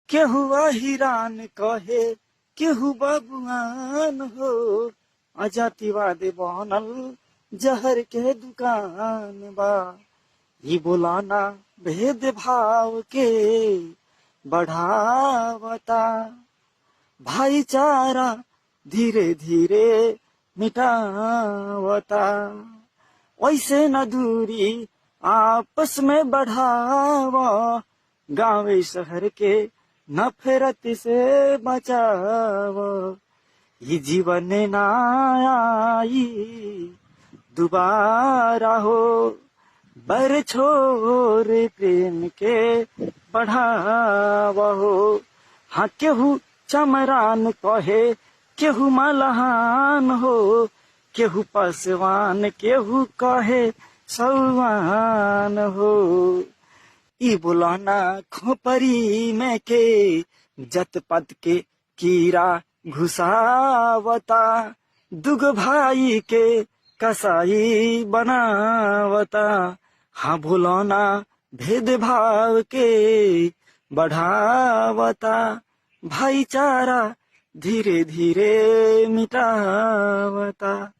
केहू हिरान कहे केहू बबुआन हो। अजातिवाद बनल जहर के दुकान बा। ई बोलाना भेदभाव के बढ़ावता, भाईचारा धीरे धीरे मिटावता। वैसे न दूरी आपस में बढ़ावा, गाँव शहर के नफरत से बचाव। ये जीवन ना आई दोबारा हो, बर छोर प्रेम के बढ़ावा हो। हाँ केहू चमरान कहे केहू मलहान हो, केहू पसवान केहू कहे सौवान हो। ई बुलाना खोपरी में के जत पद के कीड़ा घुसावता, दुग भाई के कसाई बनावता। हाँ बुलाना भेदभाव के बढ़ावता, भाईचारा धीरे धीरे मिटावता।